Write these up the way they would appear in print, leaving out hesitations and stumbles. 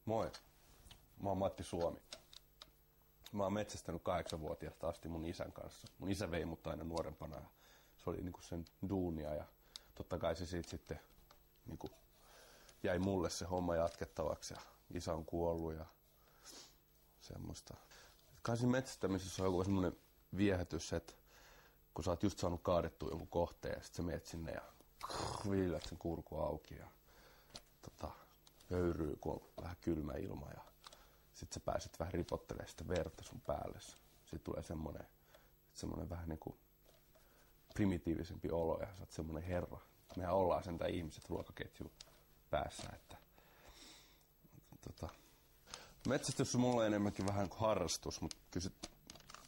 Moi, mä oon Matti Suomi. Mä oon metsästänyt 8-vuotiaasta asti mun isän kanssa. Mun isä vei mut aina nuorempana ja se oli niinku sen duunia ja totta kai se siitä sitten niinku jäi mulle se homma jatkettavaksi ja isä on kuollut ja semmoista. Kai siinä metsästämisessä on joku semmonen viehätys, että kun sä oot just saanut kaadettua jonkun kohteen ja sit sä meet sinne ja viilät sen kurku auki ja höyryy, kun on vähän kylmä ilma ja sit sä pääset vähän ripottelemaan sitä verta sun päälle. Sitten tulee semmonen vähän niinku primitiivisempi olo ja sä oot semmonen herra. Mehän ollaan sentään ihmiset ruokaketjun päässä, että metsästys on mulle enemmänkin vähän kuin harrastus, mutta kyllä se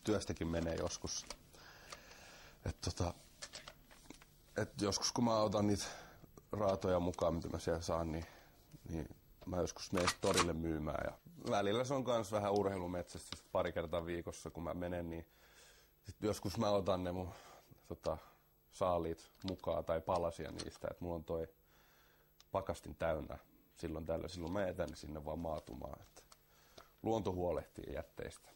työstäkin menee joskus. Et joskus kun mä otan niitä raatoja mukaan, mitä mä siellä saan, niin mä joskus menen torille myymään. Ja välillä se on kans vähän urheilumetsästys pari kertaa viikossa, kun mä menen, niin sit joskus mä otan ne mun saaliit mukaan tai palasia niistä, että mulla on toi pakastin täynnä silloin tällöin. Silloin mä etän sinne vaan maatumaan, että luonto huolehtii jätteistä.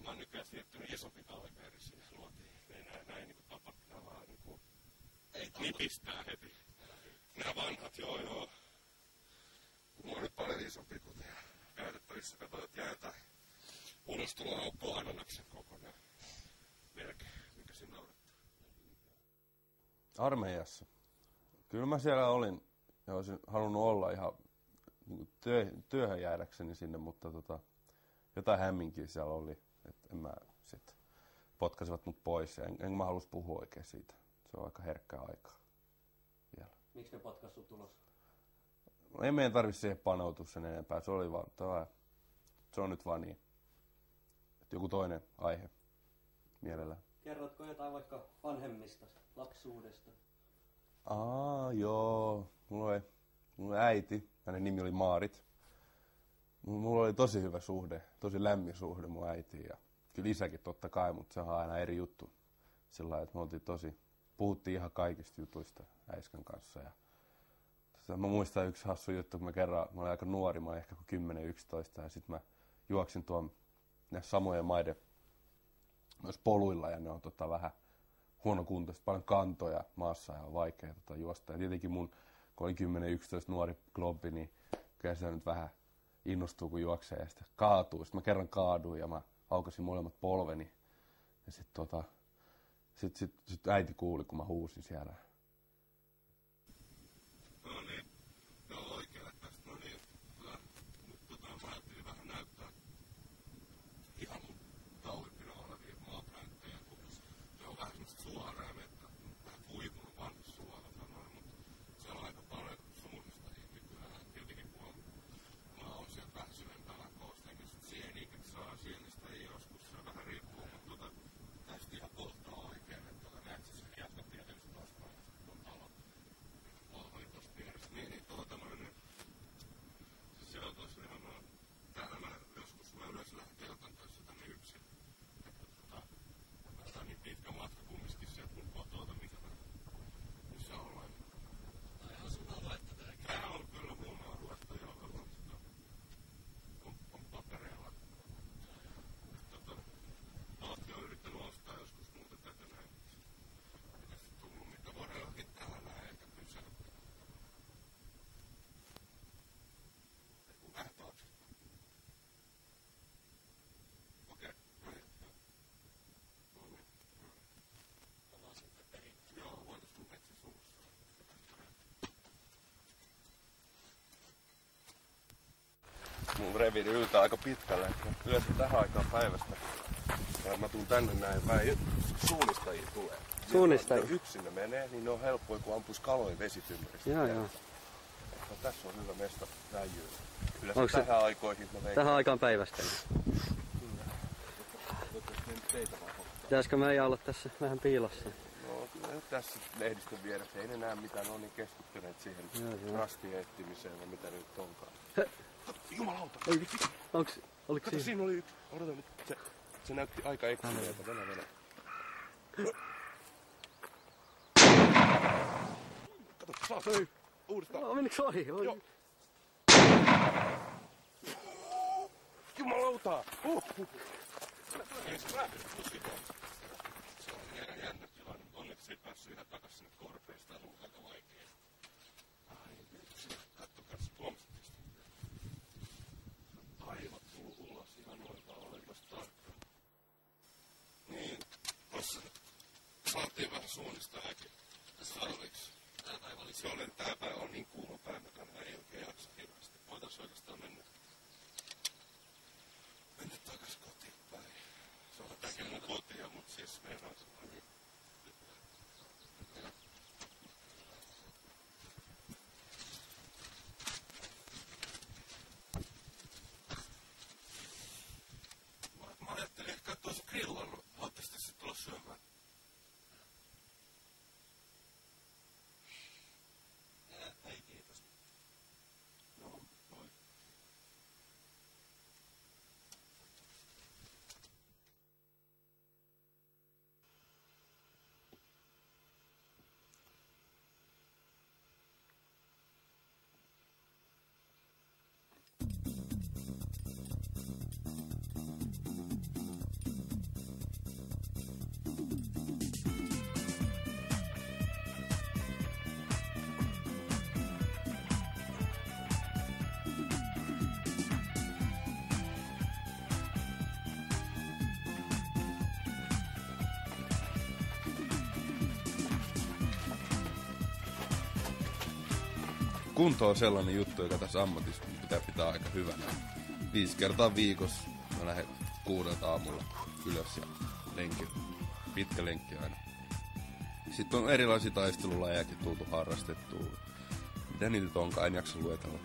Mä oon nykyään siirtynyt isompi kalibeeri siihen luotiin. Ei näin niinku tapahtunut vaan niinku nipistää heti. Nää vanhat, joo. Mulla on nyt paljon isompi kuin tehdä käytettävissä. Katsotaan, että jää jotain ulostuloaukkoa anannaksen kokonaan. Melkein, mikä siinä naurattaa. Armeijassa. Kyllä mä siellä olin ja olisin halunnut olla ihan työhön jäädäkseni sinne, mutta jotain hämminkiä siellä oli. Että en mä sit potkasivat mut pois ja en mä halus puhua oikein siitä. Se on aika herkkää aikaa vielä. Miksi ne potkas sut ulos? No, ei meidän tarvitse siihen panoutua sen enempää. Se oli vaan, se on nyt vaan niin. Että joku toinen aihe mielellään. Kerrotko jotain vaikka vanhemmista, lapsuudesta? Joo. Mulla oli äiti, hänen nimi oli Maarit. Mulla oli tosi hyvä suhde, tosi lämmin suhde mun äitiin ja kyllä isäkin totta kai, mutta se on aina eri juttu. Sillä lailla, että me puhuttiin ihan kaikista jutuista äiskän kanssa. Ja mä muistan yksi hassu juttu, kun mä olin aika nuori, mä olin ehkä 10-11 ja sit mä juoksin tuon samojen maiden myös poluilla ja ne on vähän huonokuntoista, paljon kantoja maassa ja on vaikea juosta. Ja tietenkin mun, kun oli 10-11 nuori kloppi, niin kyllä se nyt vähän innostuu, kun juoksee ja sitten kaatuu. Sitten mä kerran kaaduin ja mä aukasin molemmat polveni. Ja sit äiti kuuli, kun mä huusin siellä. No niin, joo oikealle tästä. No niin, hyvä. Nyt mä ajattelin vähän näyttää ihan mun taulipinolla olevia maapläntejä, kun se on vähän semmoista suoraa vettä. Vähän kuivunut vanha suola sanoen, mutta se on aika kävin yltä aika pitkälle. Yleensä tähän aikaan päivästä. Ja mä tuun tänne näin päin. Suunnistajia tulee. Suunnistajia? Yksin ne menee, niin ne on helppoja, kun ampuis kaloja vesitymmeristä. Joo. No, tässä on hyvä mesta väijyä. Yleensä tähän aikoihin mä vein. Tähän aikaan päivästä? Pitäisikö meidän olla tässä vähän piilossa? No kyllä nyt tässä lehdistön vieressä ei ne näe mitään, ne on niin keskittyneet siihen rastien etsimiseen vai mitä nyt onkaan. Jumalauta! Ei vitsi! Oliko siinä oli yksi. Odota nyt. Se näytti aika eksyneeltä. Venä. Kato, saas! Ei! Uudestaan! No, menikö ohi? Joo! Jumalauta! Se on ihan jännä tilanne. Onneksi ei päässyt ihan takas sinne korpeesta. Tämä on ollut aika vaikea. Ai vitsi. Kattokaa se tuomisesta. Aivot tullut ulos ihan noilta olepas tarkka. Niin, tossa saatiin vähän suunnistajaakin salviksi. Tää päivä on niin kuuma päivä, että ei oikein jaksa hirveästi. Voitais oikeastaan mennä takas kotiin päin. Se on jotakin mun kotia, mut siis meinaa sellainen. Mä ajattelin ehkä, että ois grillannut. Haluattais tässä tulla syömään? Ei kiitos. No, moi. Kunto on sellainen juttu, joka tässä ammatissa pitää aika hyvänä. 5 kertaa viikossa mä lähden 6 aamulla ylös ja pitkä lenkki aina. Sitten on erilaisia taistelulajejakin tultu harrastettua. Mitä niitä nyt onkaan, en jaksa luetella.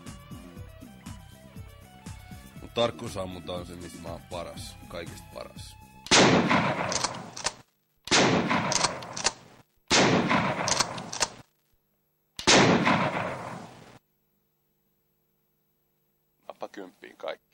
Mut tarkkuusammunta on se, mistä mä oon paras, kaikista paras. Nappa 10 kaikki.